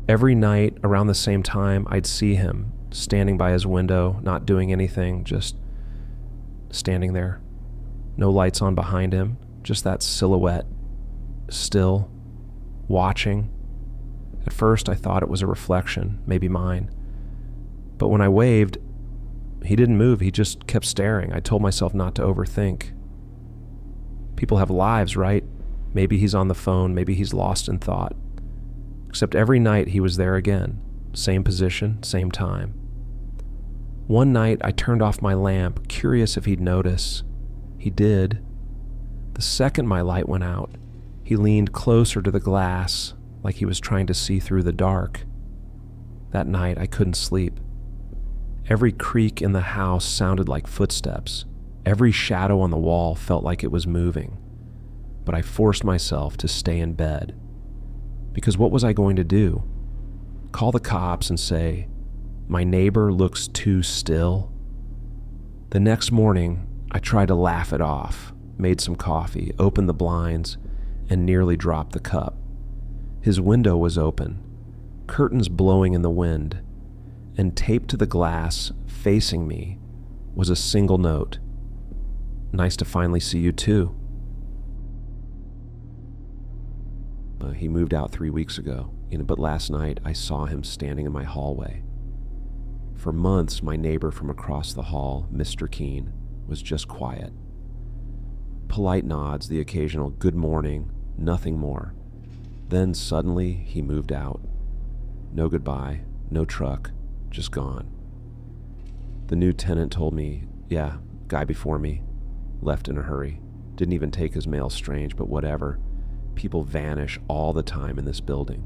Every night around the same time, I'd see him standing by his window, not doing anything, just standing there. No lights on behind him, just that silhouette, still, watching. At first, I thought it was a reflection, maybe mine. But when I waved, he didn't move, he just kept staring. I told myself not to overthink. People have lives, right? Maybe he's on the phone, maybe he's lost in thought. Except every night he was there again, same position, same time. One night I turned off my lamp, curious if he'd notice. He did. The second my light went out, he leaned closer to the glass, like he was trying to see through the dark. That night I couldn't sleep. Every creak in the house sounded like footsteps. Every shadow on the wall felt like it was moving. But I forced myself to stay in bed. Because what was I going to do? Call the cops and say, "My neighbor looks too still"? The next morning, I tried to laugh it off, made some coffee, opened the blinds, and nearly dropped the cup. His window was open, curtains blowing in the wind, and taped to the glass, facing me, was a single note. "Nice to finally see you too." He moved out 3 weeks ago, but last night I saw him standing in my hallway. For months, my neighbor from across the hall, Mr. Keene, was just quiet. Polite nods, the occasional "good morning," nothing more. Then suddenly he moved out. No goodbye, no truck, just gone. The new tenant told me, "Yeah, guy before me, left in a hurry. Didn't even take his mail, strange, but whatever. People vanish all the time in this building."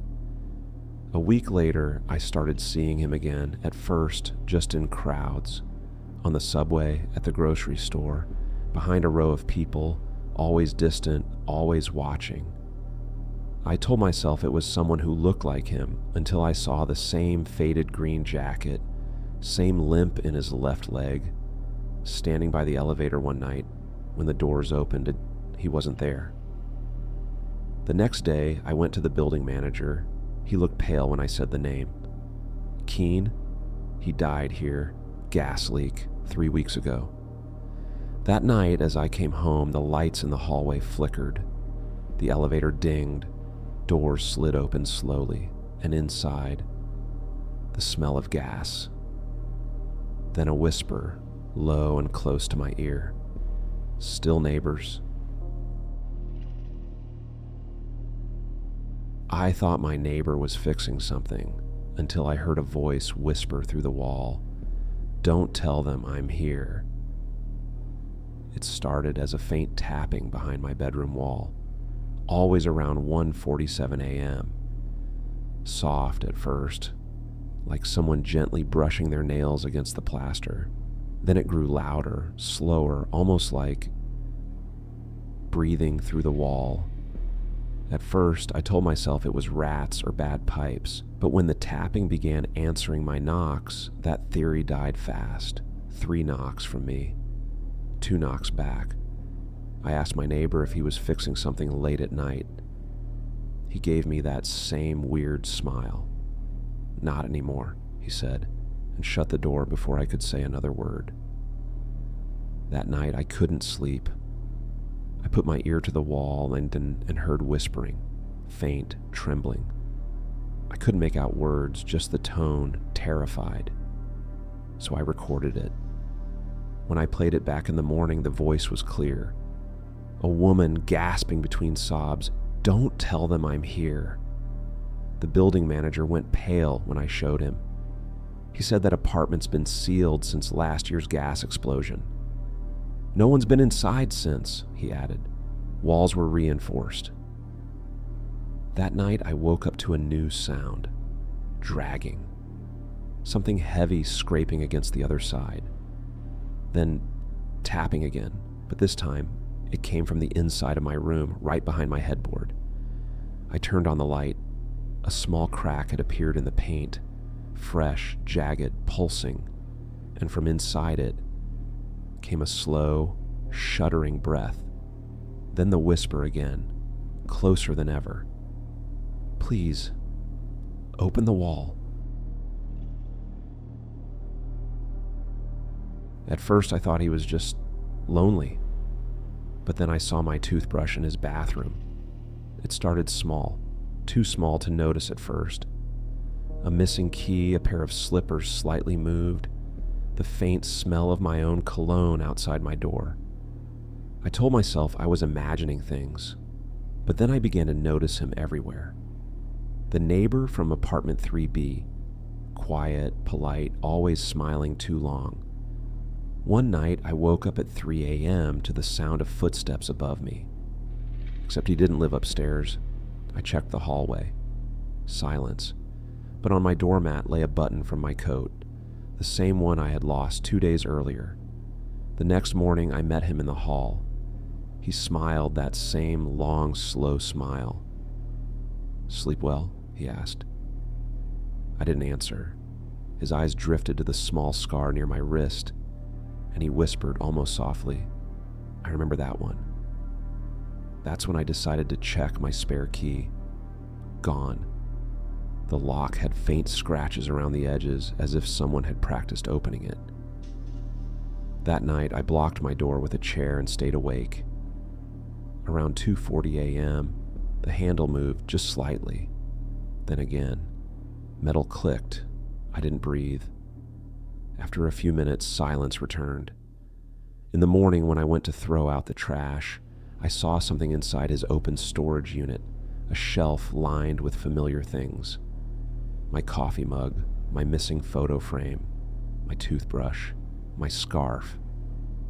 A week later, I started seeing him again, at first just in crowds, on the subway, at the grocery store, behind a row of people, always distant, always watching. I told myself it was someone who looked like him until I saw the same faded green jacket, same limp in his left leg. Standing by the elevator one night, when the doors opened, he wasn't there. The next day, I went to the building manager. He looked pale when I said the name. "Keene? He died here, gas leak, 3 weeks ago." That night, as I came home, the lights in the hallway flickered. The elevator dinged, doors slid open slowly, and inside, the smell of gas. Then a whisper, low and close to my ear. "Still neighbors." I thought my neighbor was fixing something until I heard a voice whisper through the wall, "Don't tell them I'm here." It started as a faint tapping behind my bedroom wall, always around 1:47 a.m. Soft at first, like someone gently brushing their nails against the plaster. Then it grew louder, slower, almost like breathing through the wall. At first, I told myself it was rats or bad pipes, but when the tapping began answering my knocks, that theory died fast. 3 knocks from me, 2 knocks back. I asked my neighbor if he was fixing something late at night. He gave me that same weird smile. "Not anymore," he said, and shut the door before I could say another word. That night, I couldn't sleep. I put my ear to the wall and heard whispering, faint, trembling. I couldn't make out words, just the tone, terrified. So I recorded it. When I played it back in the morning, the voice was clear. A woman gasping between sobs, "Don't tell them I'm here." The building manager went pale when I showed him. He said that apartment's been sealed since last year's gas explosion. "No one's been inside since," he added. "Walls were reinforced." That night, I woke up to a new sound, dragging. Something heavy scraping against the other side. Then tapping again, but this time it came from the inside of my room, right behind my headboard. I turned on the light. A small crack had appeared in the paint, fresh, jagged, pulsing, and from inside it came a slow, shuddering breath. Then the whisper again, closer than ever. "Please, Open the wall." At first, I thought he was just lonely, but then I saw my toothbrush in his bathroom. It started small, too small to notice at first. A missing key, a pair of slippers slightly moved, the faint smell of my own cologne outside my door. I told myself I was imagining things, but then I began to notice him everywhere. The neighbor from apartment 3B, quiet, polite, always smiling too long. One night, I woke up at 3 a.m. to the sound of footsteps above me. Except he didn't live upstairs. I checked the hallway. Silence. But on my doormat lay a button from my coat, the same one I had lost 2 days earlier. The next morning, I met him in the hall. He smiled that same long, slow smile. "Sleep well?" he asked. I didn't answer. His eyes drifted to the small scar near my wrist, and he whispered almost softly, "I remember that one." That's when I decided to check my spare key. Gone. The lock had faint scratches around the edges, as if someone had practiced opening it. That night, I blocked my door with a chair and stayed awake. Around 2:40 a.m., the handle moved just slightly. Then again, metal clicked. I didn't breathe. After a few minutes, silence returned. In the morning, when I went to throw out the trash, I saw something inside his open storage unit, a shelf lined with familiar things. My coffee mug, my missing photo frame, my toothbrush, my scarf,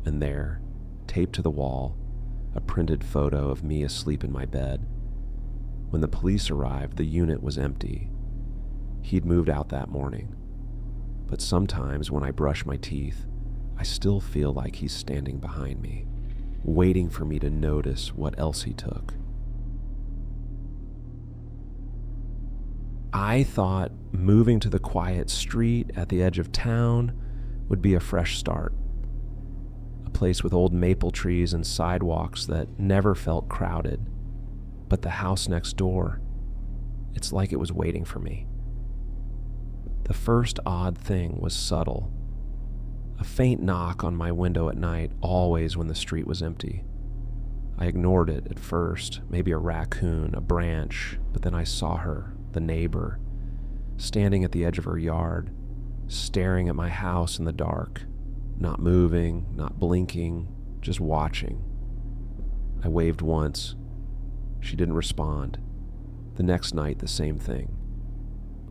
and there, taped to the wall, a printed photo of me asleep in my bed. When the police arrived, the unit was empty. He'd moved out that morning. But sometimes when I brush my teeth, I still feel like he's standing behind me, waiting for me to notice what else he took. I thought moving to the quiet street at the edge of town would be a fresh start. A place with old maple trees and sidewalks that never felt crowded. But the house next door, it's like it was waiting for me. The first odd thing was subtle. A faint knock on my window at night, always when the street was empty. I ignored it at first, maybe a raccoon, a branch, but then I saw her, the neighbor, standing at the edge of her yard, staring at my house in the dark, not moving, not blinking, just watching. I waved once. She didn't respond. The next night, the same thing.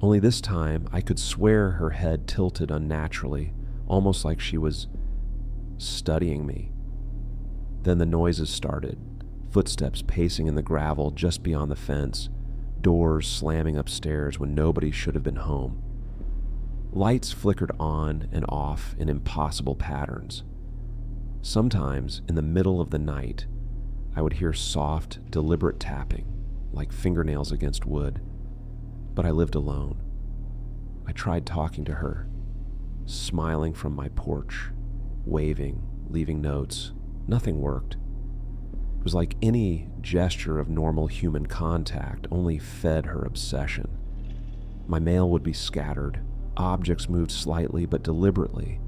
Only this time, I could swear her head tilted unnaturally, almost like she was studying me. Then the noises started, footsteps pacing in the gravel just beyond the fence, doors slamming upstairs when nobody should have been home. Lights flickered on and off in impossible patterns. Sometimes, in the middle of the night, I would hear soft, deliberate tapping, like fingernails against wood. But I lived alone. I tried talking to her, smiling from my porch, waving, leaving notes. Nothing worked. It was like any gesture of normal human contact only fed her obsession. My mail would be scattered, objects moved slightly but deliberately,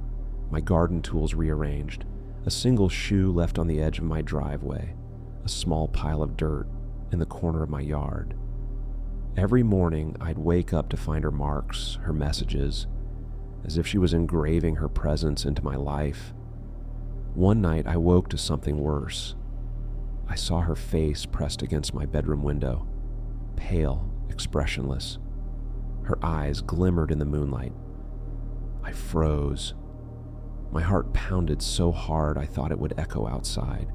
my garden tools rearranged, a single shoe left on the edge of my driveway, a small pile of dirt in the corner of my yard. Every morning, I'd wake up to find her marks, her messages, as if she was engraving her presence into my life. One night, I woke to something worse. I saw her face pressed against my bedroom window, pale, expressionless. Her eyes glimmered in the moonlight. I froze. My heart pounded so hard I thought it would echo outside.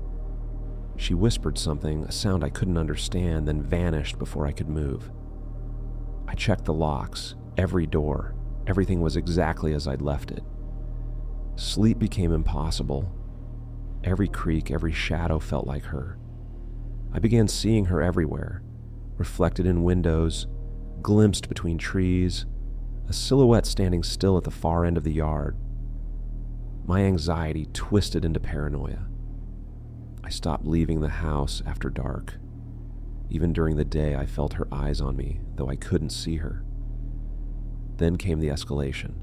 She whispered something, a sound I couldn't understand, then vanished before I could move. I checked the locks, every door. Everything was exactly as I'd left it. Sleep became impossible. Every creak, every shadow felt like her. I began seeing her everywhere, reflected in windows, glimpsed between trees, a silhouette standing still at the far end of the yard. My anxiety twisted into paranoia. I stopped leaving the house after dark. Even during the day, I felt her eyes on me, though I couldn't see her. Then came the escalation.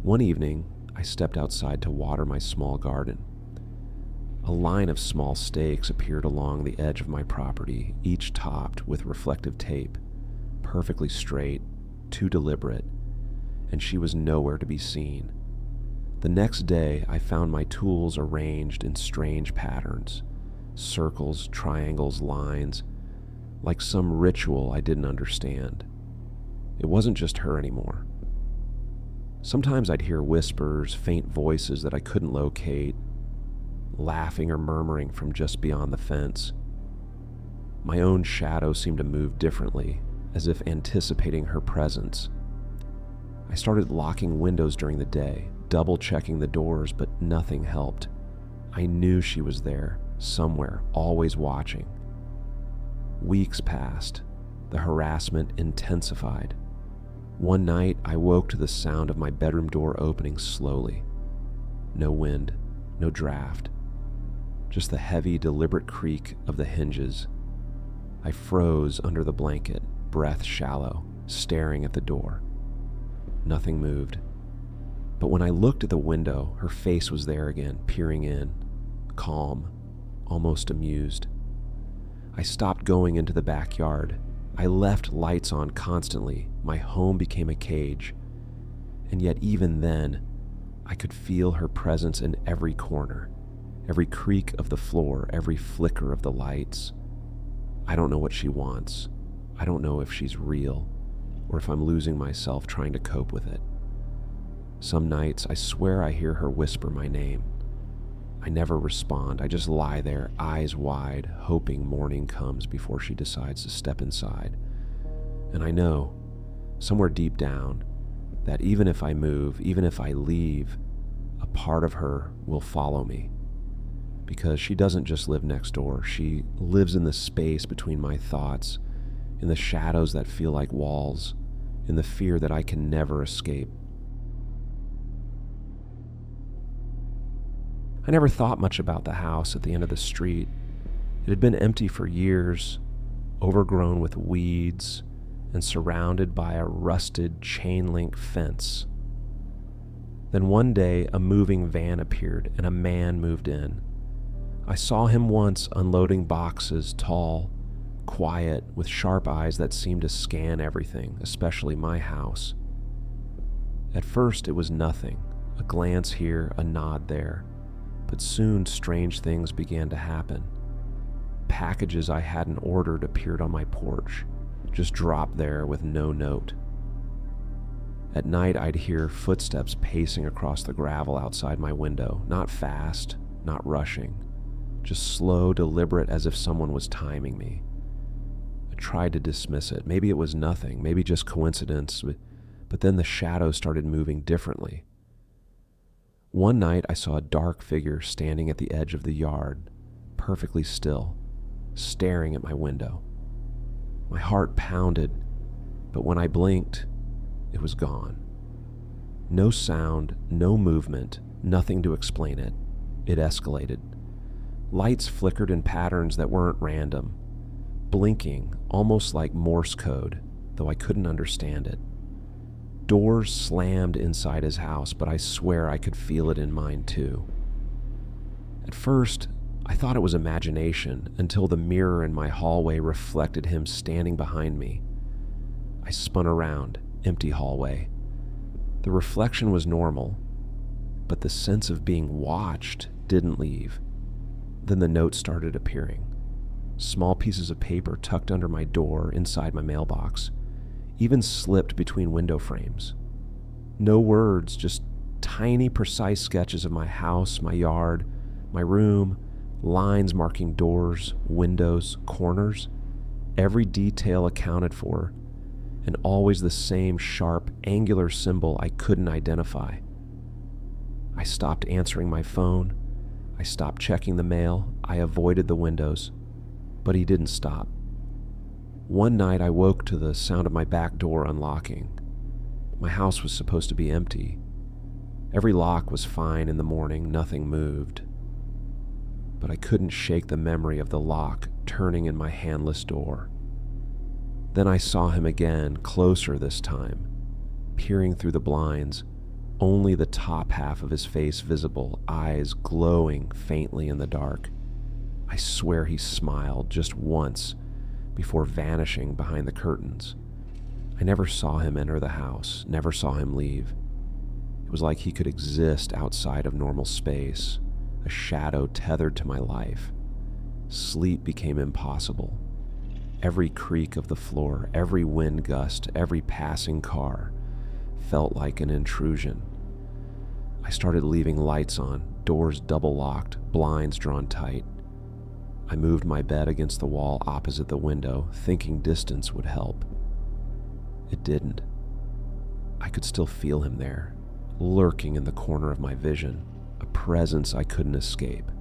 One evening, I stepped outside to water my small garden. A line of small stakes appeared along the edge of my property, each topped with reflective tape, perfectly straight, too deliberate, and she was nowhere to be seen. The next day, I found my tools arranged in strange patterns, circles, triangles, lines, like some ritual I didn't understand. It wasn't just her anymore. Sometimes I'd hear whispers, faint voices that I couldn't locate, laughing or murmuring from just beyond the fence. My own shadow seemed to move differently, as if anticipating her presence. I started locking windows during the day, double-checking the doors, but nothing helped. I knew she was there, somewhere, always watching. Weeks passed. The harassment intensified. One night, I woke to the sound of my bedroom door opening slowly. No wind, no draft, just the heavy, deliberate creak of the hinges. I froze under the blanket, breath shallow, staring at the door. Nothing moved. But when I looked at the window, her face was there again, peering in, calm, almost amused. I stopped going into the backyard. I left lights on constantly. My home became a cage. And yet even then, I could feel her presence in every corner, every creak of the floor, every flicker of the lights. I don't know what she wants. I don't know if she's real, or if I'm losing myself trying to cope with it. Some nights, I swear I hear her whisper my name. I never respond. I just lie there, eyes wide, hoping morning comes before she decides to step inside. And I know, somewhere deep down, that even if I move, even if I leave, a part of her will follow me. Because she doesn't just live next door. She lives in the space between my thoughts, in the shadows that feel like walls, in the fear that I can never escape. I never thought much about the house at the end of the street. It had been empty for years, overgrown with weeds, and surrounded by a rusted chain-link fence. Then one day, a moving van appeared and a man moved in. I saw him once unloading boxes, tall, quiet, with sharp eyes that seemed to scan everything, especially my house. At first, it was nothing, a glance here, a nod there. But soon strange things began to happen. Packages I hadn't ordered appeared on my porch, just dropped there with no note. At night, I'd hear footsteps pacing across the gravel outside my window, not fast, not rushing, just slow, deliberate, as if someone was timing me. I tried to dismiss it. Maybe it was nothing, maybe just coincidence, but then the shadows started moving differently. One night, I saw a dark figure standing at the edge of the yard, perfectly still, staring at my window. My heart pounded, but when I blinked, it was gone. No sound, no movement, nothing to explain it. It escalated. Lights flickered in patterns that weren't random, blinking almost like Morse code, though I couldn't understand it. Doors slammed inside his house, but I swear I could feel it in mine too. At first, I thought it was imagination until the mirror in my hallway reflected him standing behind me. I spun around, empty hallway. The reflection was normal, but the sense of being watched didn't leave. Then the notes started appearing. Small pieces of paper tucked under my door inside my mailbox, even slipped between window frames. No words, just tiny, precise sketches of my house, my yard, my room, lines marking doors, windows, corners, every detail accounted for, and always the same sharp, angular symbol I couldn't identify. I stopped answering my phone. I stopped checking the mail. I avoided the windows, but he didn't stop. One night I woke to the sound of my back door unlocking. My house was supposed to be empty. Every lock was fine in the morning, nothing moved. But I couldn't shake the memory of the lock turning in my handless door. Then I saw him again, closer this time, peering through the blinds, only the top half of his face visible, eyes glowing faintly in the dark. I swear he smiled just once before vanishing behind the curtains. I never saw him enter the house, never saw him leave. It was like he could exist outside of normal space, a shadow tethered to my life. Sleep became impossible. Every creak of the floor, every wind gust, every passing car felt like an intrusion. I started leaving lights on, doors double locked, blinds drawn tight. I moved my bed against the wall opposite the window, thinking distance would help. It didn't. I could still feel him there, lurking in the corner of my vision, a presence I couldn't escape.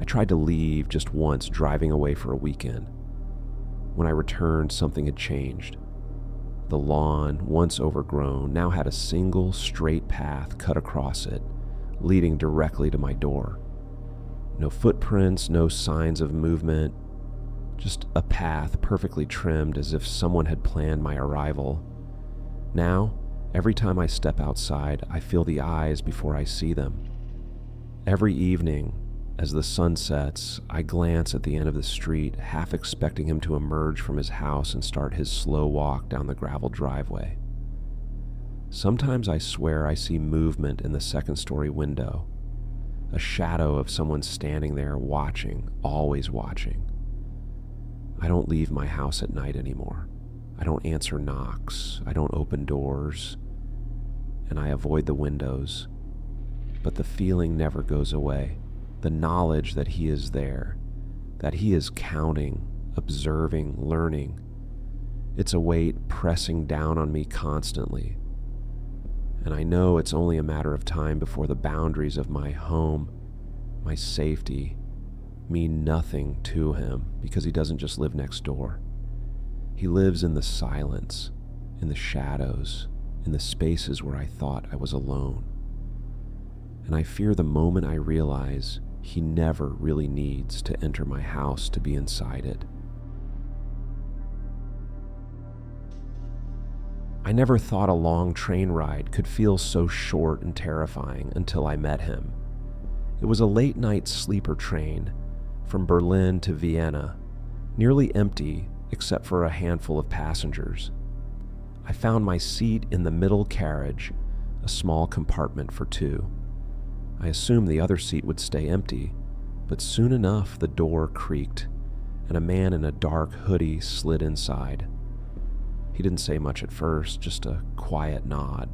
I tried to leave just once, driving away for a weekend. When I returned, something had changed. The lawn, once overgrown, now had a single straight path cut across it, leading directly to my door. No footprints, no signs of movement, just a path perfectly trimmed as if someone had planned my arrival. Now, every time I step outside, I feel the eyes before I see them. Every evening, as the sun sets, I glance at the end of the street, half expecting him to emerge from his house and start his slow walk down the gravel driveway. Sometimes I swear I see movement in the second-story window, a shadow of someone standing there watching, always watching. I don't leave my house at night anymore. I don't answer knocks, I don't open doors, and I avoid the windows. But the feeling never goes away. The knowledge that he is there, that he is counting, observing, learning. It's a weight pressing down on me constantly. And I know it's only a matter of time before the boundaries of my home, my safety, mean nothing to him because he doesn't just live next door. He lives in the silence, in the shadows, in the spaces where I thought I was alone. And I fear the moment I realize he never really needs to enter my house to be inside it. I never thought a long train ride could feel so short and terrifying until I met him. It was a late-night sleeper train from Berlin to Vienna, nearly empty except for a handful of passengers. I found my seat in the middle carriage, a small compartment for two. I assumed the other seat would stay empty, but soon enough the door creaked, and a man in a dark hoodie slid inside. He didn't say much at first, just a quiet nod.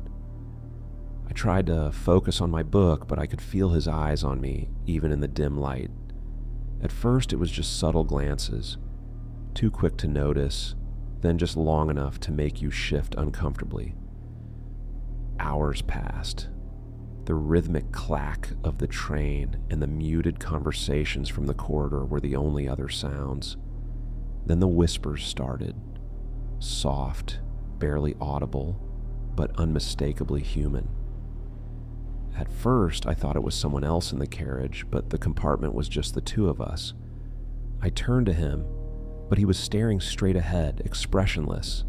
I tried to focus on my book, but I could feel his eyes on me, even in the dim light. At first it was just subtle glances, too quick to notice, then just long enough to make you shift uncomfortably. Hours passed. The rhythmic clack of the train and the muted conversations from the corridor were the only other sounds. Then the whispers started, soft, barely audible, but unmistakably human. At first, I thought it was someone else in the carriage, but the compartment was just the two of us. I turned to him, but he was staring straight ahead, expressionless.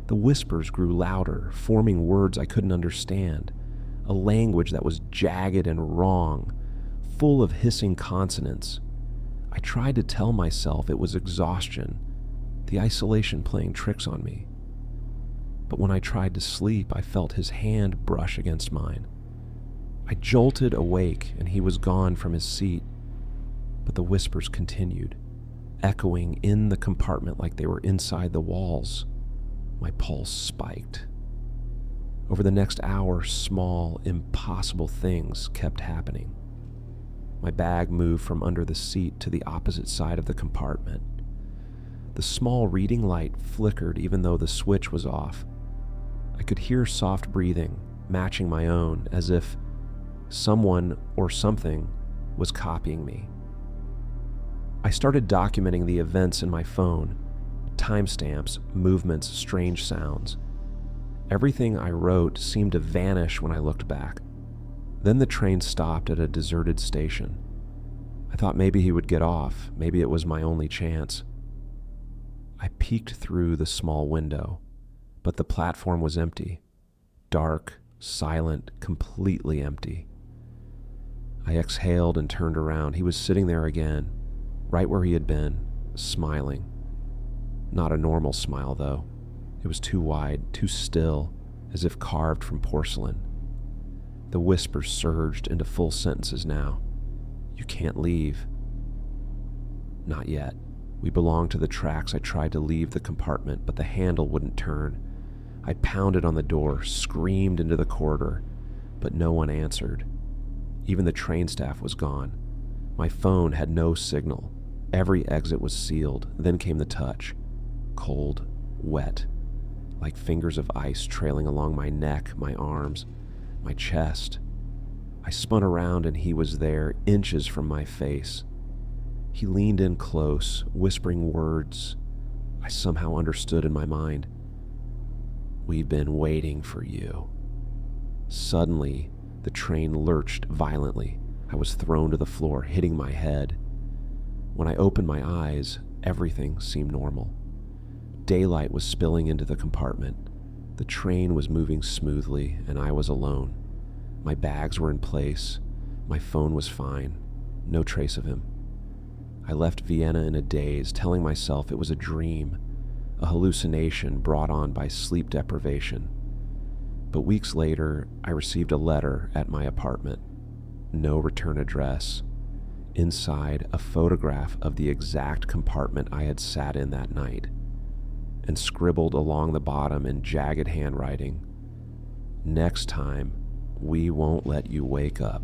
The whispers grew louder, forming words I couldn't understand. A language that was jagged and wrong, full of hissing consonants. I tried to tell myself it was exhaustion, the isolation playing tricks on me. But when I tried to sleep, I felt his hand brush against mine. I jolted awake and he was gone from his seat, but the whispers continued, echoing in the compartment like they were inside the walls. My pulse spiked. Over the next hour, small, impossible things kept happening. My bag moved from under the seat to the opposite side of the compartment. The small reading light flickered even though the switch was off. I could hear soft breathing, matching my own, as if someone or something was copying me. I started documenting the events in my phone, timestamps, movements, strange sounds. Everything I wrote seemed to vanish when I looked back. Then the train stopped at a deserted station. I thought maybe he would get off, maybe it was my only chance. I peeked through the small window. But the platform was empty. Dark, silent, completely empty. I exhaled and turned around. He was sitting there again, right where he had been, smiling. Not a normal smile, though. It was too wide, too still, as if carved from porcelain. The whispers surged into full sentences now. "You can't leave." Not yet. We belonged to the tracks. I tried to leave the compartment, but the handle wouldn't turn. I pounded on the door, screamed into the corridor, but no one answered. Even the train staff was gone. My phone had no signal. Every exit was sealed. Then came the touch. Cold, wet, like fingers of ice trailing along my neck, my arms, my chest. I spun around and he was there, inches from my face. He leaned in close, whispering words I somehow understood in my mind. "We've been waiting for you." Suddenly, the train lurched violently. I was thrown to the floor, hitting my head. When I opened my eyes, everything seemed normal. Daylight was spilling into the compartment. The train was moving smoothly, and I was alone. My bags were in place. My phone was fine. No trace of him. I left Vienna in a daze, telling myself it was a dream, a hallucination brought on by sleep deprivation. But weeks later, I received a letter at my apartment. No return address. Inside, a photograph of the exact compartment I had sat in that night, and scribbled along the bottom in jagged handwriting, "Next time, we won't let you wake up."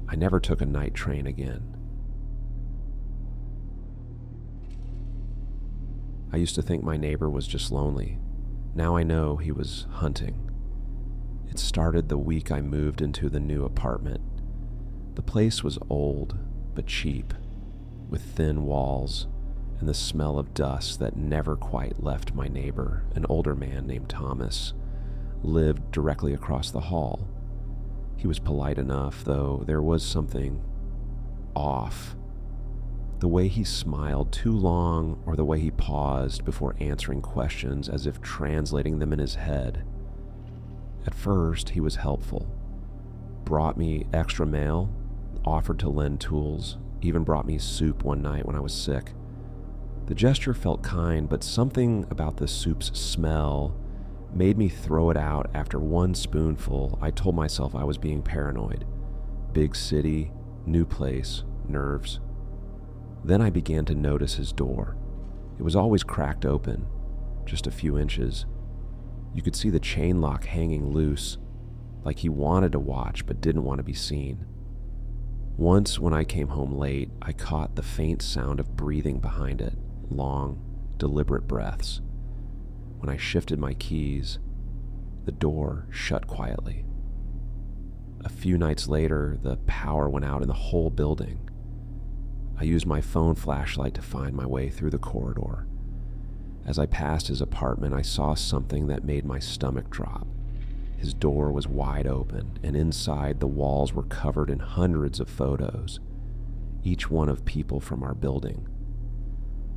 I never took a night train again. I used to think my neighbor was just lonely. Now I know he was hunting. It started the week I moved into the new apartment. The place was old, but cheap, with thin walls and the smell of dust that never quite left my neighbor, an older man named Thomas, lived directly across the hall. He was polite enough, though there was something off. The way he smiled too long, or the way he paused before answering questions as if translating them in his head. At first, he was helpful. Brought me extra mail, offered to lend tools, even brought me soup one night when I was sick. The gesture felt kind, but something about the soup's smell made me throw it out after one spoonful. I told myself I was being paranoid. Big city, new place, nerves. Then I began to notice his door. It was always cracked open, just a few inches. You could see the chain lock hanging loose, like he wanted to watch but didn't want to be seen. Once, when I came home late, I caught the faint sound of breathing behind it, long, deliberate breaths. When I shifted my keys, the door shut quietly. A few nights later, the power went out in the whole building. I used my phone flashlight to find my way through the corridor. As I passed his apartment, I saw something that made my stomach drop. His door was wide open, and inside the walls were covered in hundreds of photos, each one of people from our building.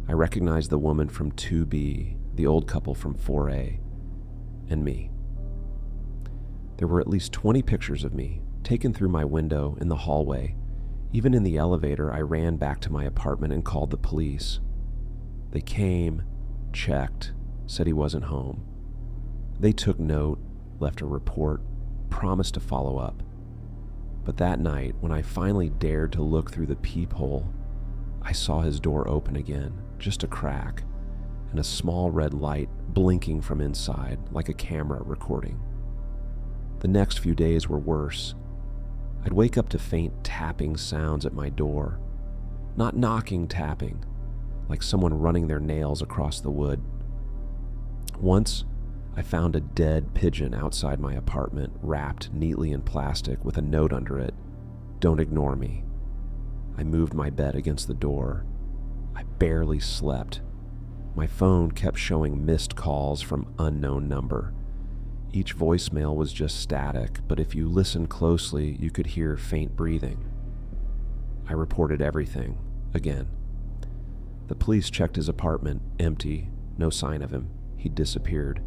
I recognized the woman from 2B, the old couple from 4A, and me. There were at least 20 pictures of me, taken through my window in the hallway. Even in the elevator, I ran back to my apartment and called the police. They came, checked, said he wasn't home. They took note, left a report, promised to follow up. But that night, when I finally dared to look through the peephole, I saw his door open again, just a crack, and a small red light blinking from inside like a camera recording. The next few days were worse. I'd wake up to faint tapping sounds at my door. Not knocking, tapping, like someone running their nails across the wood. Once, I found a dead pigeon outside my apartment, wrapped neatly in plastic with a note under it, "Don't ignore me." I moved my bed against the door. I barely slept. My phone kept showing missed calls from unknown number. Each voicemail was just static, but if you listened closely, you could hear faint breathing. I reported everything, again. The police checked his apartment, empty, no sign of him. He'd disappeared.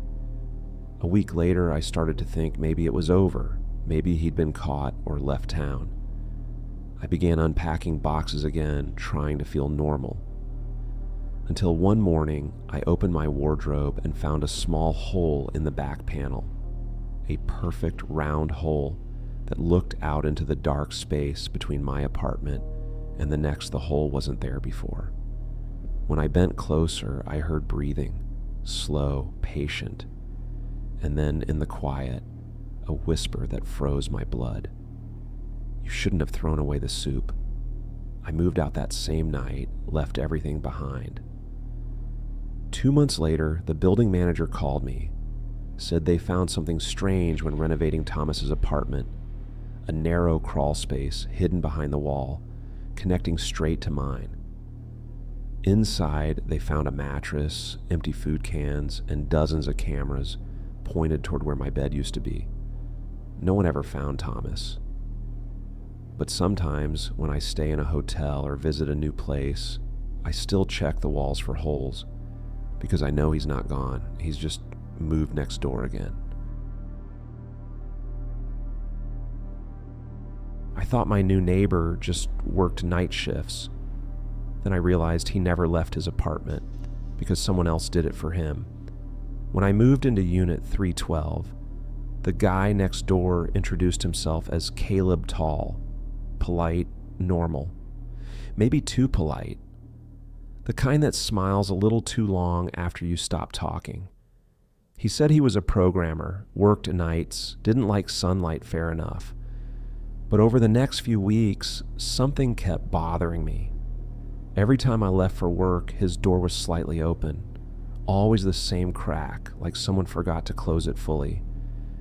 A week later, I started to think maybe it was over. Maybe he'd been caught or left town. I began unpacking boxes again, trying to feel normal. Until one morning, I opened my wardrobe and found a small hole in the back panel. A perfect round hole that looked out into the dark space between my apartment and the next the hole wasn't there before. When I bent closer, I heard breathing, slow, patient, and then in the quiet, a whisper that froze my blood. You shouldn't have thrown away the soup. I moved out that same night, left everything behind. 2 months later, the building manager called me, said they found something strange when renovating Thomas's apartment, a narrow crawl space hidden behind the wall, connecting straight to mine. Inside, they found a mattress, empty food cans, and dozens of cameras pointed toward where my bed used to be. No one ever found Thomas. But sometimes, when I stay in a hotel or visit a new place, I still check the walls for holes, because I know he's not gone. He's just moved next door again. I thought my new neighbor just worked night shifts. Then I realized he never left his apartment because someone else did it for him. When I moved into Unit 312, the guy next door introduced himself as Caleb Tall, polite, normal, maybe too polite, the kind that smiles a little too long after you stop talking. He said he was a programmer, worked nights, didn't like sunlight fair enough. But over the next few weeks, something kept bothering me. Every time I left for work, his door was slightly open, always the same crack, like someone forgot to close it fully.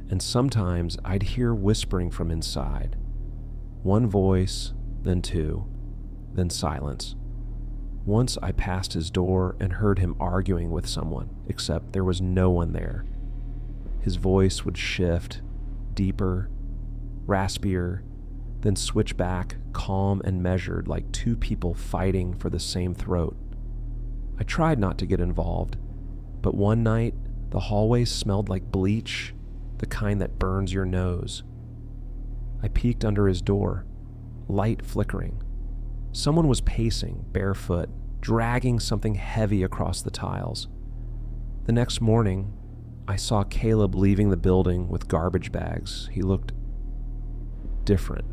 And sometimes I'd hear whispering from inside. One voice, then two, then silence. Once I passed his door and heard him arguing with someone, except there was no one there. His voice would shift, deeper, raspier, then switch back, calm and measured, like two people fighting for the same throat. I tried not to get involved, but one night, the hallway smelled like bleach, the kind that burns your nose. I peeked under his door, light flickering. Someone was pacing, barefoot, dragging something heavy across the tiles. The next morning, I saw Caleb leaving the building with garbage bags. He looked different.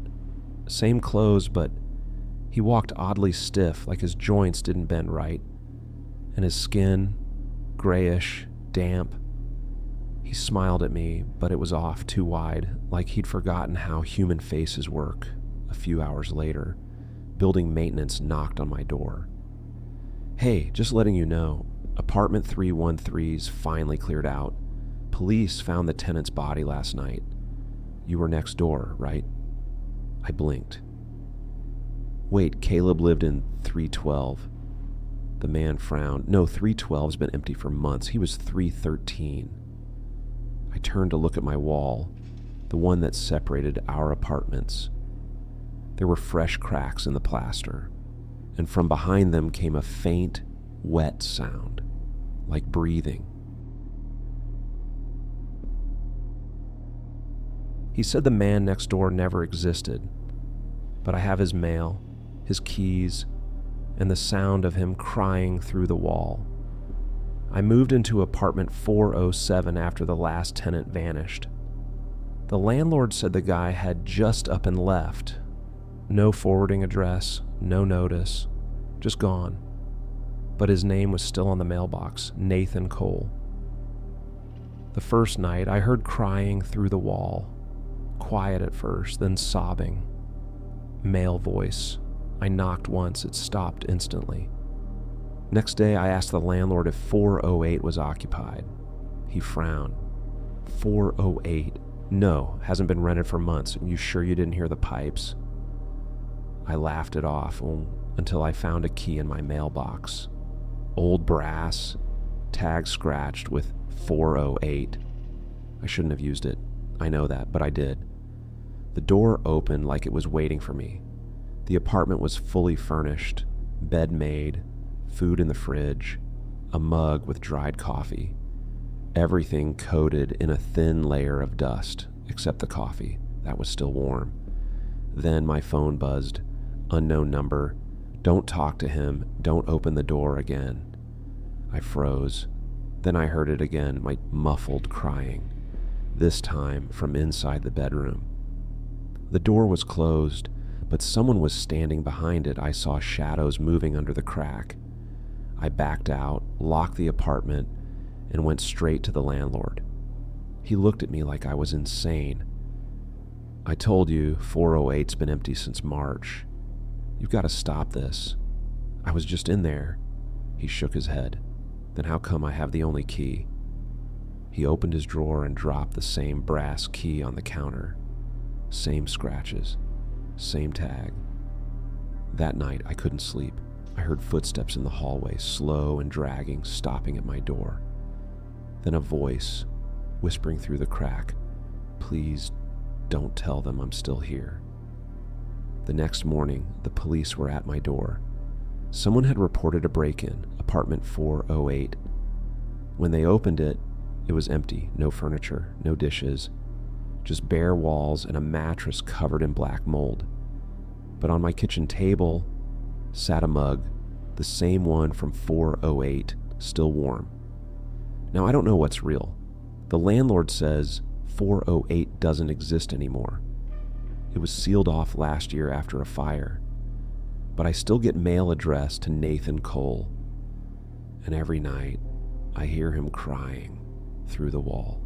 Same clothes, but he walked oddly stiff, like his joints didn't bend right. And his skin, grayish, damp. He smiled at me, but it was off, too wide, like he'd forgotten how human faces work. A few hours later, building maintenance knocked on my door. Hey, just letting you know, apartment 313's finally cleared out. Police found the tenant's body last night. You were next door, right? I blinked. Wait, Caleb lived in 312. The man frowned. No, 312's been empty for months. He was 313. I turned to look at my wall, the one that separated our apartments. There were fresh cracks in the plaster, and from behind them came a faint, wet sound, like breathing. He said the man next door never existed, but I have his mail, his keys, and the sound of him crying through the wall. I moved into apartment 407 after the last tenant vanished. The landlord said the guy had just up and left. No forwarding address, no notice, just gone. But his name was still on the mailbox, Nathan Cole. The first night, I heard crying through the wall. Quiet at first, then sobbing. Male voice. I knocked once, it stopped instantly. Next day, I asked the landlord if 408 was occupied. He frowned. 408? No, hasn't been rented for months. You sure you didn't hear the pipes? I laughed it off until I found a key in my mailbox. Old brass, tag scratched with 408. I shouldn't have used it. I know that, but I did. The door opened like it was waiting for me. The apartment was fully furnished, bed made, food in the fridge, a mug with dried coffee. everything coated in a thin layer of dust, except the coffee. That was still warm. Then my phone buzzed. Unknown number. Don't talk to him. Don't open the door again. I froze. Then I heard it again, my muffled crying, this time from inside the bedroom. The door was closed, but someone was standing behind it. I saw shadows moving under the crack. I backed out, locked the apartment, and went straight to the landlord. He looked at me like I was insane. I told you 408's been empty since March. You've got to stop this. I was just in there. He shook his head. Then how come I have the only key? He opened his drawer and dropped the same brass key on the counter. Same scratches. Same tag. That night, I couldn't sleep. I heard footsteps in the hallway, slow and dragging, stopping at my door. Then a voice, whispering through the crack, "Please don't tell them I'm still here." The next morning, the police were at my door. Someone had reported a break-in, apartment 408. When they opened it, it was empty, no furniture, no dishes, just bare walls and a mattress covered in black mold. But on my kitchen table sat a mug, the same one from 408, still warm. Now, I don't know what's real. The landlord says 408 doesn't exist anymore. It was sealed off last year after a fire. But I still get mail addressed to Nathan Cole. And every night, I hear him crying through the wall.